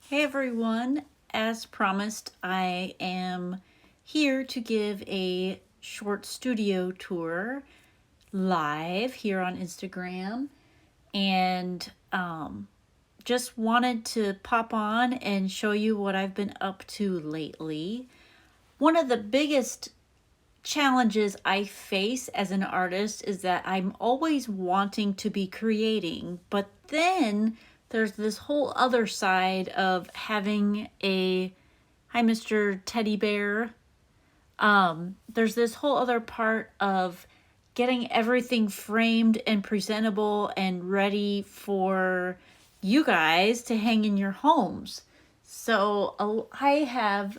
Hey everyone, as promised, I am here to give a short studio tour live here on Instagram and just wanted to pop on and show you what I've been up to lately. One of the biggest challenges I face as an artist is that I'm always wanting to be creating, but then there's this whole other side of having a hi Mr. Teddy Bear. There's this whole other part of getting everything framed and presentable and ready for you guys to hang in your homes. So I have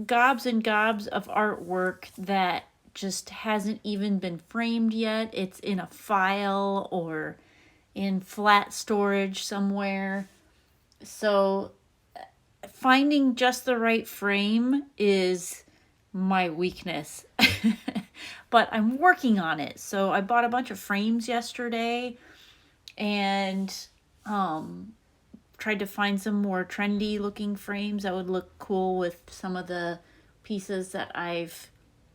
gobs and gobs of artwork that just hasn't even been framed yet. It's in a file or in flat storage somewhere. So finding just the right frame is my weakness. But I'm working on it. So I bought a bunch of frames yesterday and tried to find some more trendy looking frames that would look cool with some of the pieces that I've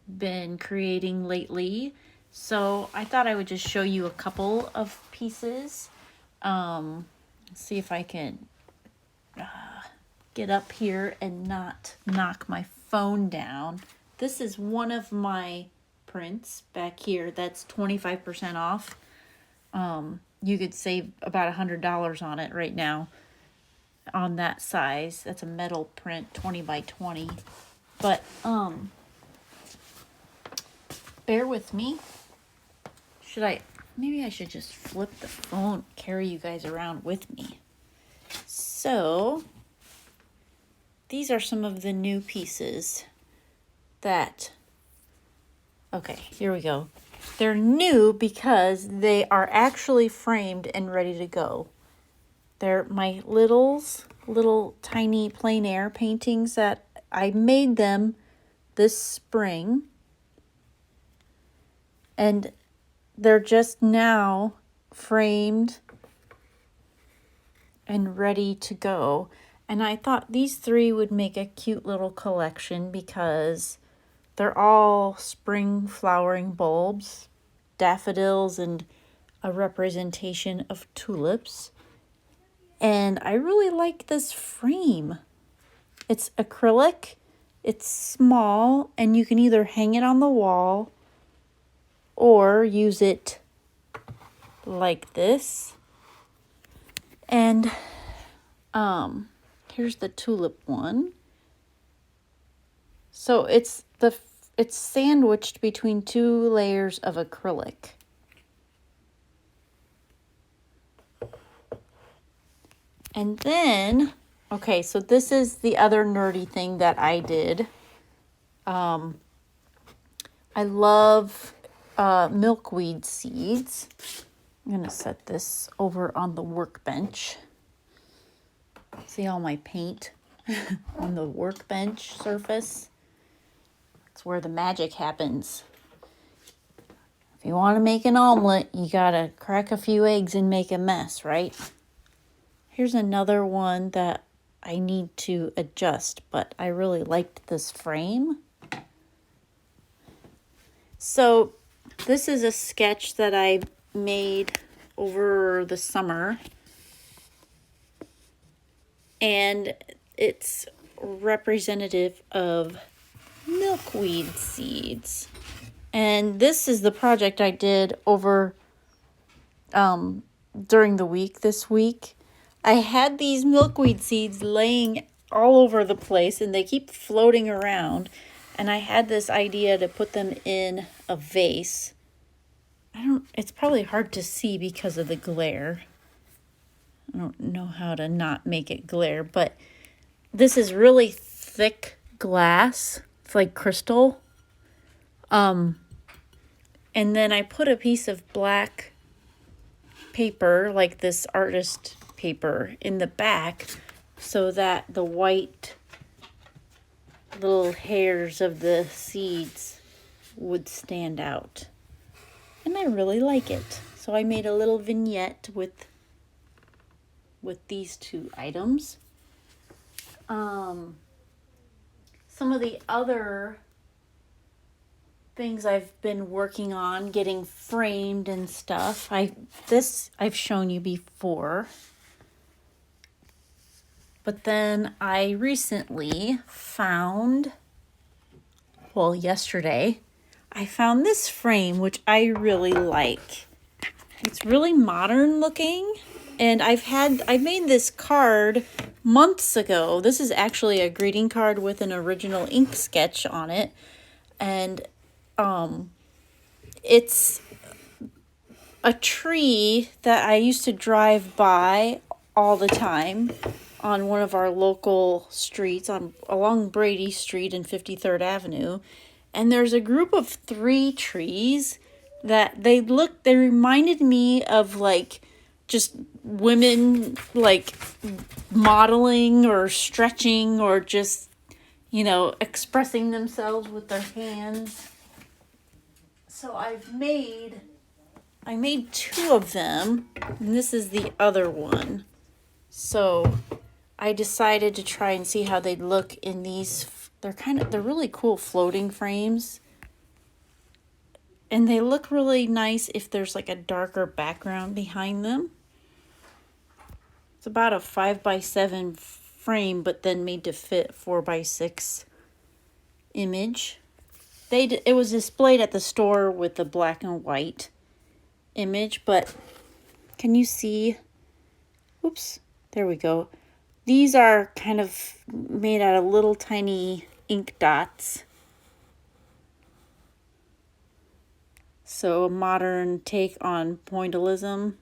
been creating lately. So I thought I would just show you a couple of pieces. See if I can get up here and not knock my phone down. This is one of my prints back here that's 25% off. You could save about $100 on it right now on that size. That's a metal print, 20 by 20. But bear with me. Maybe I should just flip the phone, carry you guys around with me. So these are some of the new pieces okay, here we go. They're new because they are actually framed and ready to go. They're my little tiny plein air paintings that I made them this spring. And they're just now framed and ready to go. And I thought these three would make a cute little collection because they're all spring flowering bulbs, daffodils, and a representation of tulips. And I really like this frame. It's acrylic, it's small, and you can either hang it on the wall or use it like this. And here's the tulip one. So it's sandwiched between two layers of acrylic. And then, okay, so this is the other nerdy thing that I did. I love milkweed seeds. I'm going to set this over on the workbench. See all my paint on the workbench surface? That's where the magic happens. If you want to make an omelet, you got to crack a few eggs and make a mess, right? Here's another one that I need to adjust, but I really liked this frame. So this is a sketch that I made over the summer, and it's representative of milkweed seeds. And this is the project I did over during the week this week. I had these milkweed seeds laying all over the place and they keep floating around, and I had this idea to put them in a vase. It's probably hard to see because of the glare. I don't know how to not make it glare, but this is really thick glass. It's like crystal. And then I put a piece of black paper, like this artist paper, in the back so that the white little hairs of the seeds would stand out. And I really like it. So I made a little vignette with these two items. Some of the other things I've been working on getting framed and stuff. I've shown you before. But then I recently found, well, yesterday, I found this frame which I really like. It's really modern looking, and I made this card months ago. This is actually a greeting card with an original ink sketch on it, and it's a tree that I used to drive by all the time on one of our local streets along Brady Street and 53rd Avenue. And there's a group of 3 trees that they reminded me of like just women like modeling or stretching or just, expressing themselves with their hands. So I made 2 of them, and this is the other one. So I decided to try and see how they'd look in these. They're really cool floating frames. And they look really nice if there's like a darker background behind them. It's about a 5x7 frame, but then made to fit 4x6 image. It was displayed at the store with the black and white image, but can you see? Oops, there we go. These are kind of made out of little tiny ink dots. So a modern take on pointillism.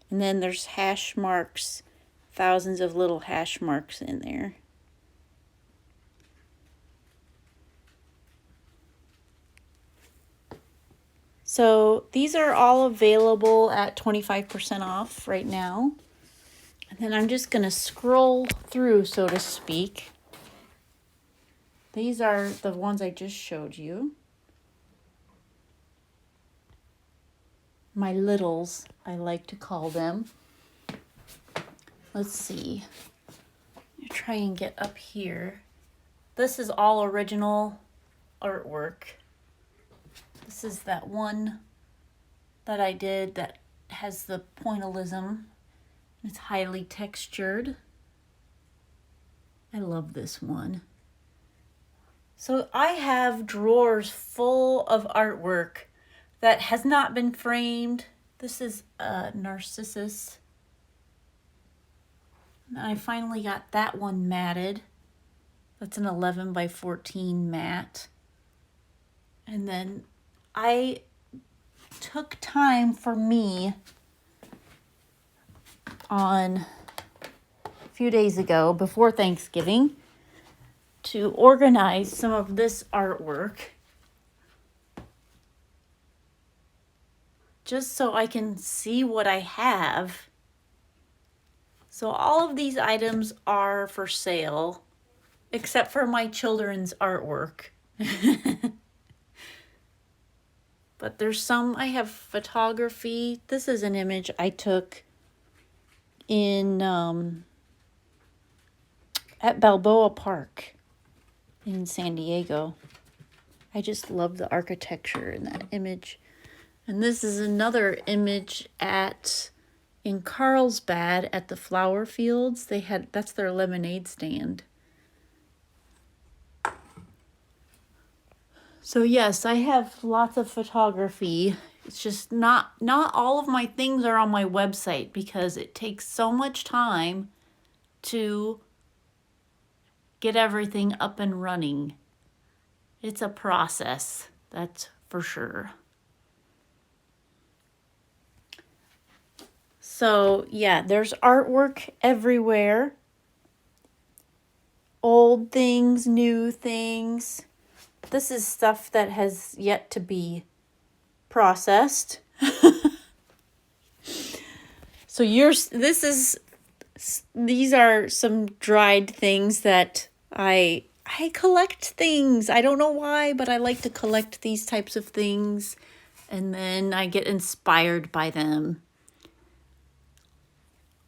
And then there's hash marks, thousands of little hash marks in there. So these are all available at 25% off right now. And then I'm just going to scroll through, so to speak. These are the ones I just showed you. My littles, I like to call them. Let's see. Try and get up here. This is all original artwork. This is that one that I did that has the pointillism. It's highly textured. I love this one. So I have drawers full of artwork that has not been framed. This is a Narcissus. And I finally got that one matted. That's an 11x14 mat. And then I took time for me on a few days ago, before Thanksgiving, to organize some of this artwork just so I can see what I have. So all of these items are for sale, except for my children's artwork. But there's some, I have photography. This is an image I took in at Balboa Park in San Diego. I just love the architecture in that image. And this is another image in Carlsbad at the flower fields. That's their lemonade stand. So yes, I have lots of photography. It's just not all of my things are on my website because it takes so much time to get everything up and running. It's a process, that's for sure. So yeah, there's artwork everywhere. Old things, new things. This is stuff that has yet to be processed. So these are some dried things that I collect things. I don't know why, but I like to collect these types of things, and then I get inspired by them.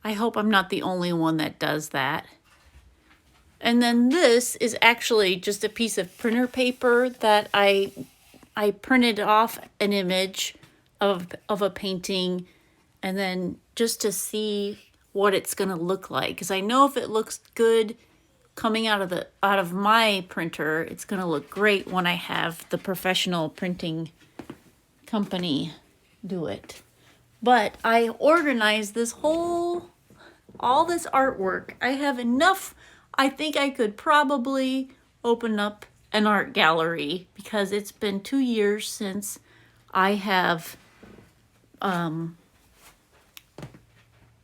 I hope I'm not the only one that does that. And then this is actually just a piece of printer paper that I printed off an image of a painting, and then just to see what it's going to look like, because I know if it looks good coming out of my printer, it's going to look great when I have the professional printing company do it. But I organized all this artwork. I have enough. I think I could probably open up an art gallery, because it's been 2 years since I have done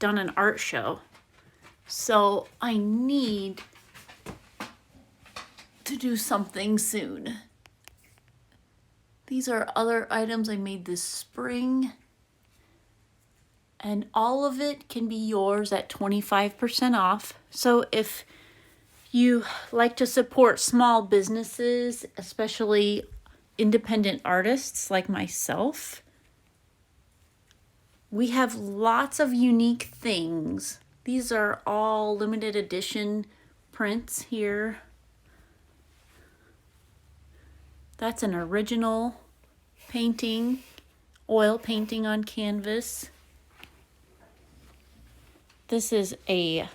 an art show. So I need to do something soon. These are other items I made this spring. And all of it can be yours at 25% off. So if you like to support small businesses, especially independent artists like myself, we have lots of unique things. These are all limited edition prints here. That's an original painting, oil painting on canvas. This is a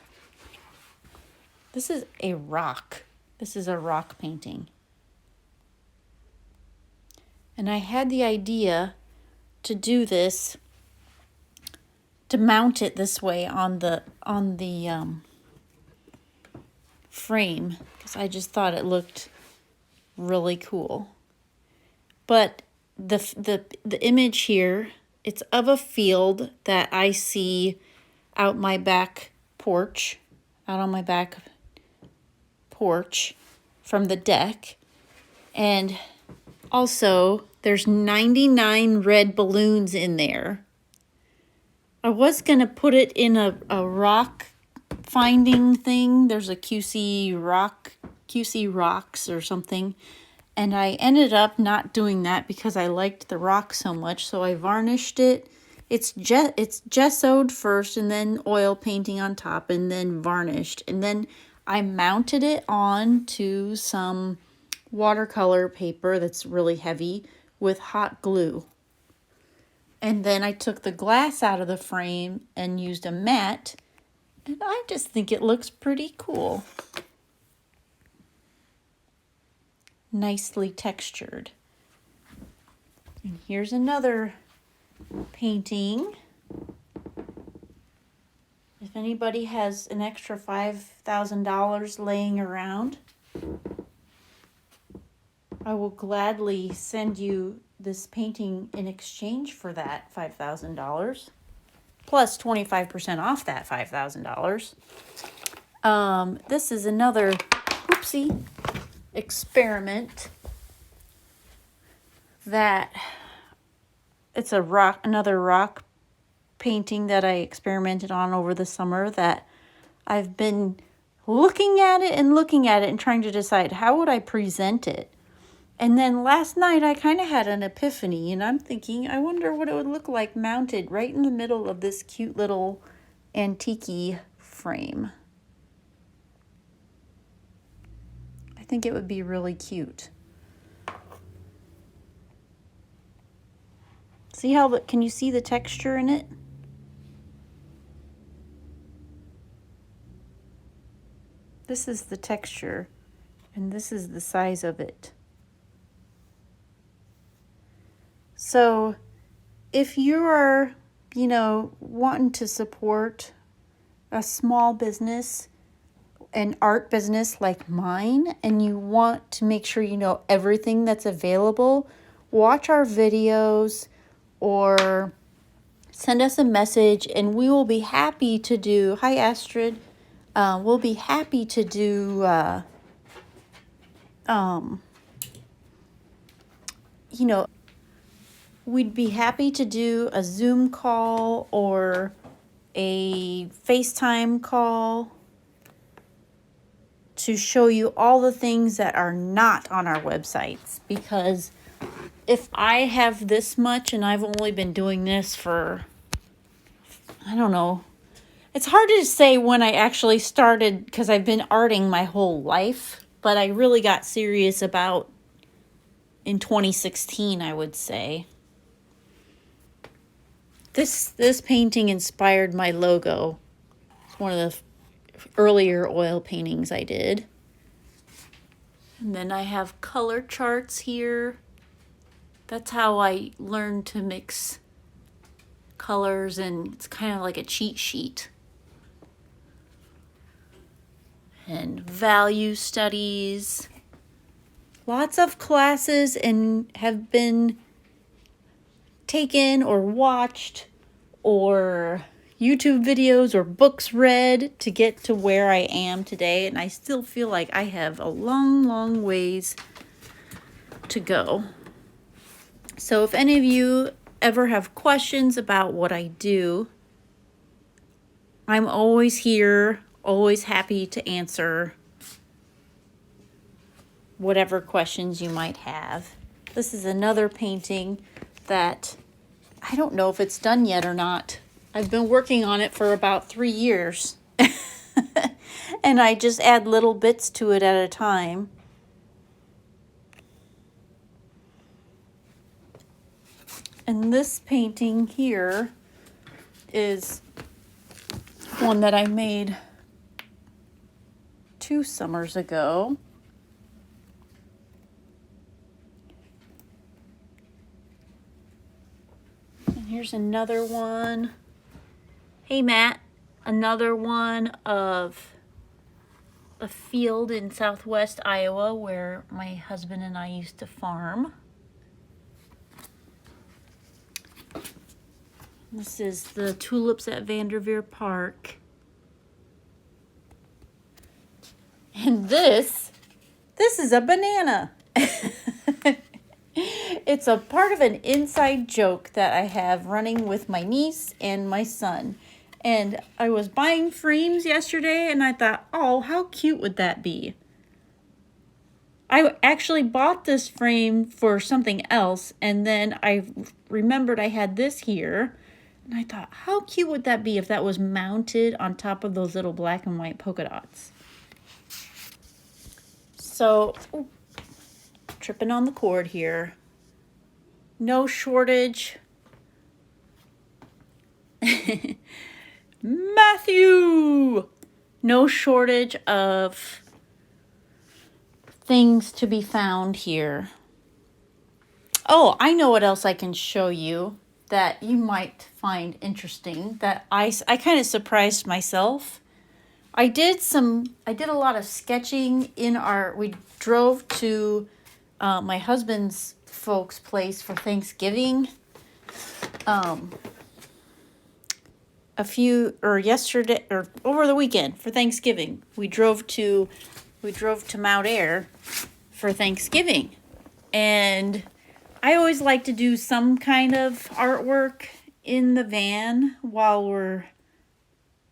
rock. This is a rock painting. And I had the idea to do this, to mount it this way on the frame, because I just thought it looked really cool. But the image here, it's of a field that I see out on my back porch from the deck. And also there's 99 red balloons in there. I was going to put it in a rock finding thing. There's a QC Rocks or something. And I ended up not doing that because I liked the rock so much. So I varnished it. It's gessoed first, and then oil painting on top, and then varnished. And then I mounted it on to some watercolor paper that's really heavy with hot glue. And then I took the glass out of the frame and used a mat. And I just think it looks pretty cool. Nicely textured. And here's another painting. If anybody has an extra $5,000 laying around, I will gladly send you this painting in exchange for that $5,000, plus 25% off that $5,000. This is another experiment that it's another rock painting that I experimented on over the summer, that I've been looking at it and trying to decide how would I present it. And then last night I kind of had an epiphany, and I'm thinking, I wonder what it would look like mounted right in the middle of this cute little antique frame. I think it would be really cute. See how, can you see the texture in it? This is the texture, and this is the size of it. So if you're, wanting to support a small business, an art business like mine, and you want to make sure you know everything that's available, watch our videos or send us a message, and we will be happy to do, hi Astrid, we'll be happy to do, we'd be happy to do a Zoom call or a FaceTime call to show you all the things that are not on our websites. Because if I have this much and I've only been doing this for, I don't know, It's hard to say when I actually started because I've been arting my whole life, but I really got serious about in 2016, I would say. This painting inspired my logo. It's one of the earlier oil paintings I did. And then I have color charts here. That's how I learned to mix colors, and it's kind of like a cheat sheet. And value studies. Lots of classes and have been taken or watched or YouTube videos or books read to get to where I am today. And I still feel like I have a long, long ways to go. So if any of you ever have questions about what I do, I'm always here, always happy to answer whatever questions you might have. This is another painting that I don't know if it's done yet or not. I've been working on it for about 3 years. And I just add little bits to it at a time. And this painting here is one that I made 2 summers ago. And here's another one. Hey Matt, another one of a field in southwest Iowa where my husband and I used to farm. This is the tulips at Vanderveer Park. And this is a banana. It's a part of an inside joke that I have running with my niece and my son. And I was buying frames yesterday and I thought, oh, how cute would that be? I actually bought this frame for something else, and then I remembered I had this here. And I thought, how cute would that be if that was mounted on top of those little black and white polka dots? So, tripping on the cord here. No shortage. Matthew! No shortage of things to be found here. Oh, I know what else I can show you that you might find interesting, that I kind of surprised myself. I did a lot of sketching we drove to my husband's folks' place for Thanksgiving. Yesterday or over the weekend for Thanksgiving, we drove to Mount Air for Thanksgiving, and I always like to do some kind of artwork in the van while we're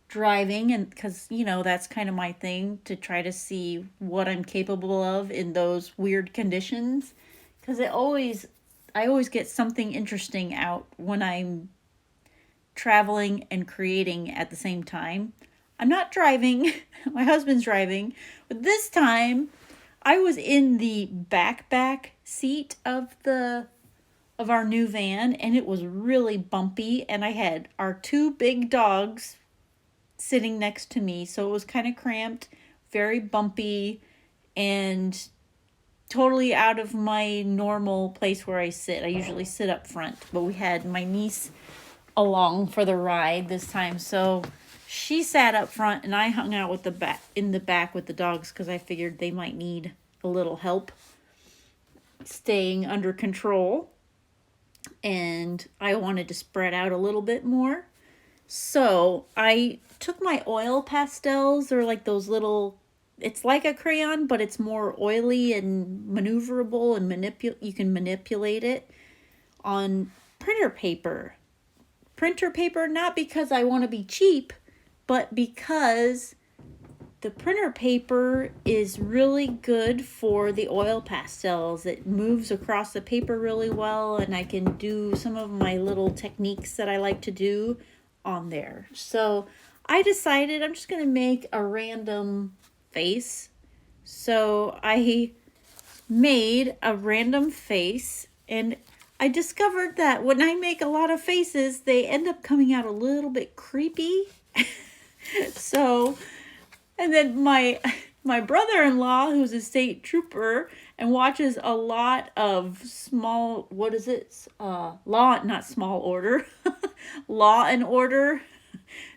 driving, and because that's kind of my thing, to try to see what I'm capable of in those weird conditions, because I always get something interesting out when I'm traveling and creating at the same time. I'm not driving, my husband's driving, but this time I was in the back seat of our new van, and it was really bumpy, and I had our 2 big dogs sitting next to me, so it was kind of cramped, very bumpy, and totally out of my normal place where I sit. I usually sit up front, but we had my niece along for the ride this time, so she sat up front and I hung out in the back with the dogs, because I figured they might need a little help staying under control, and I wanted to spread out a little bit more. So I took my oil pastels. They're like those little, it's like a crayon, but it's more oily and maneuverable, and you can manipulate it on printer paper. Not because I want to be cheap, but because the printer paper is really good for the oil pastels. It moves across the paper really well, and I can do some of my little techniques that I like to do on there. So I decided I'm just going to make a random face. So I made a random face, and I discovered that when I make a lot of faces, they end up coming out a little bit creepy. So, and then my brother-in-law, who's a state trooper and watches a lot of small, what is it? Law, not Small Order, Law and Order,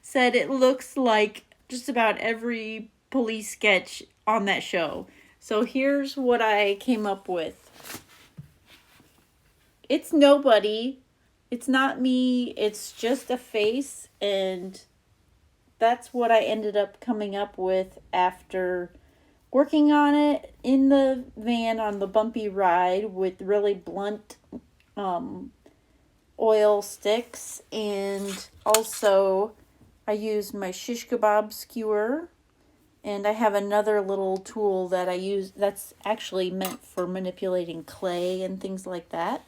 said it looks like just about every police sketch on that show. So here's what I came up with. It's nobody. It's not me. It's just a face, and that's what I ended up coming up with after working on it in the van on the bumpy ride with really blunt oil sticks. And also I used my shish kebab skewer, and I have another little tool that I use that's actually meant for manipulating clay and things like that.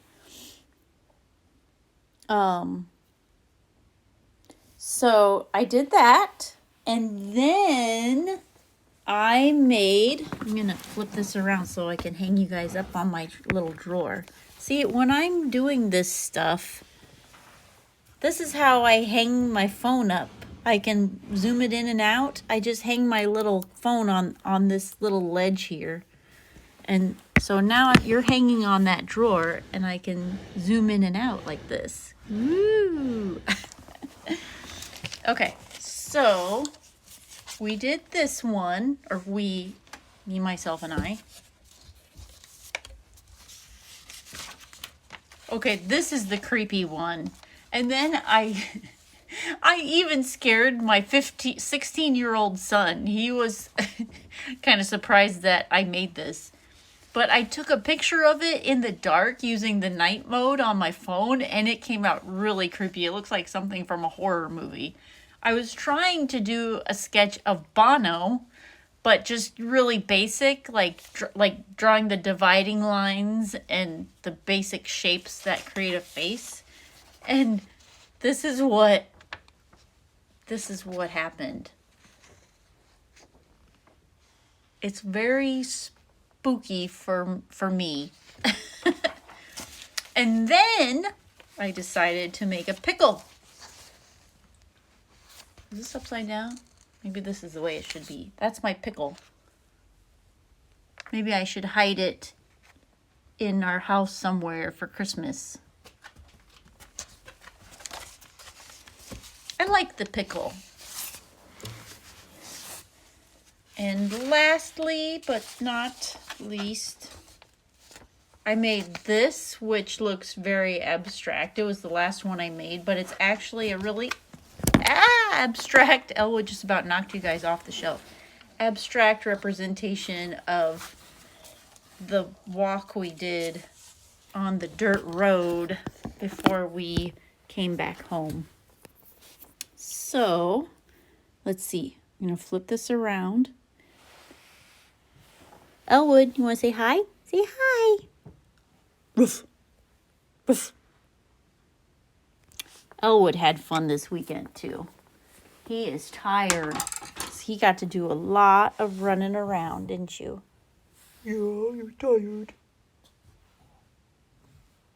So I did that, and then I'm going to flip this around so I can hang you guys up on my little drawer. See, when I'm doing this stuff, this is how I hang my phone up. I can zoom it in and out. I just hang my little phone on this little ledge here. And so now you're hanging on that drawer, and I can zoom in and out like this. Woo! Okay, so we did this one, or me, myself, and I. Okay, this is the creepy one. And then I even scared my 16-year-old son. He was kind of surprised that I made this. But I took a picture of it in the dark using the night mode on my phone, and it came out really creepy. It looks like something from a horror movie. I was trying to do a sketch of Bono, but just really basic, like drawing the dividing lines and the basic shapes that create a face. And this is what happened. It's very spooky for me. And then I decided to make a pickle. Is this upside down? Maybe this is the way it should be. That's my pickle. Maybe I should hide it in our house somewhere for Christmas. I like the pickle. And lastly, but not least, I made this, which looks very abstract. It was the last one I made, but it's actually a really abstract. Elwood just about knocked you guys off the shelf. Abstract representation of the walk we did on the dirt road before we came back home. So, let's see. I'm going to flip this around. Elwood, you want to say hi? Say hi. Roof. Roof. Elwood had fun this weekend, too. He is tired. He got to do a lot of running around, didn't you? Yeah, you're tired.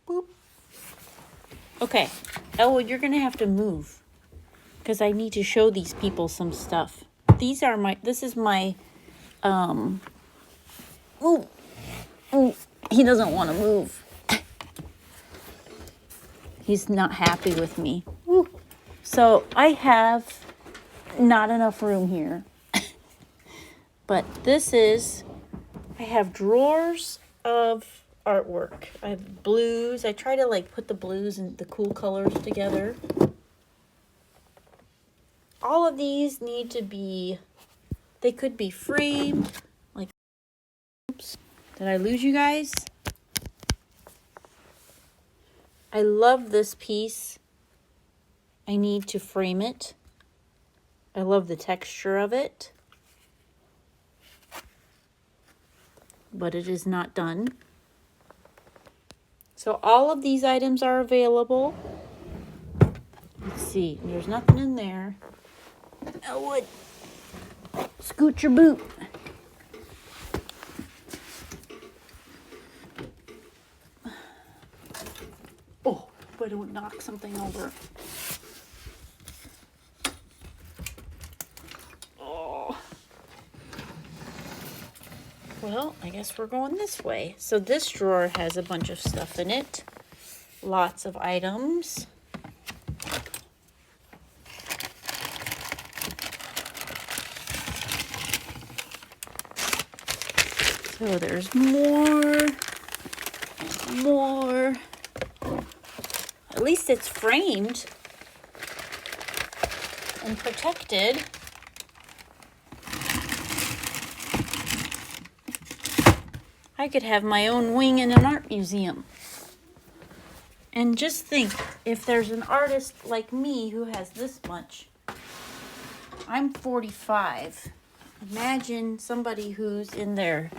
Boop. Okay, Elwood, you're going to have to move, because I need to show these people some stuff. This is my, ooh, he doesn't want to move. He's not happy with me. Ooh. So I have not enough room here. But I have drawers of artwork. I have blues. I try to put the blues and the cool colors together. All of these need to be, they could be framed. Oops, did I lose you guys? I love this piece. I need to frame it. I love the texture of it. But it is not done. So all of these items are available. Let's see, there's nothing in there. Elwood, scoot your boot. Oh, but it would knock something over. Oh. Well, I guess we're going this way. So this drawer has a bunch of stuff in it. Lots of items. So there's more. At least it's framed and protected. I could have my own wing in an art museum. And just think, if there's an artist like me who has this much, I'm 45. Imagine somebody who's in their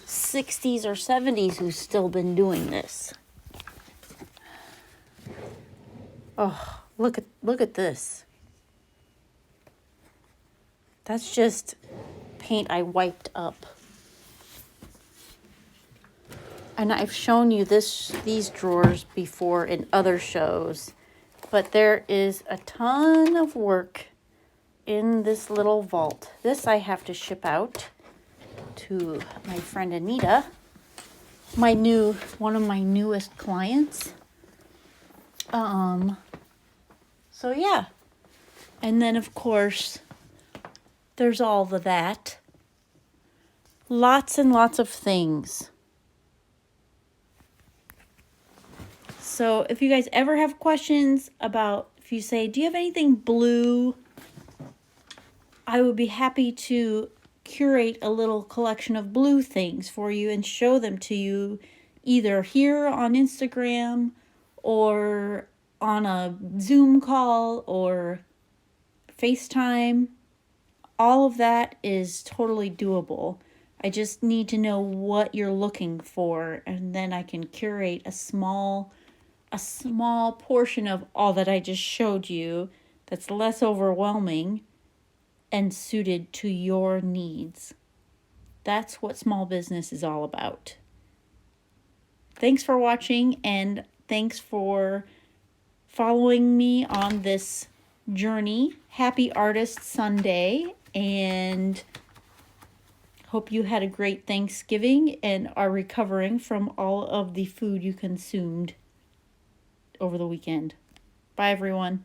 60s or 70s who's still been doing this. Oh, look at this. That's just paint I wiped up. And I've shown you these drawers before in other shows, but there is a ton of work in this little vault. This I have to ship out to my friend Anita, one of my newest clients. So yeah. And then of course, there's all of that. Lots and lots of things. So if you guys ever have questions about, if you say, do you have anything blue? I would be happy to curate a little collection of blue things for you and show them to you either here on Instagram or on a Zoom call or FaceTime. All of that is totally doable. I just need to know what you're looking for, and then I can curate a small portion of all that I just showed you that's less overwhelming and suited to your needs. That's what small business is all about. Thanks for watching, and thanks for following me on this journey. Happy Artist Sunday, and hope you had a great Thanksgiving and are recovering from all of the food you consumed over the weekend. Bye, everyone.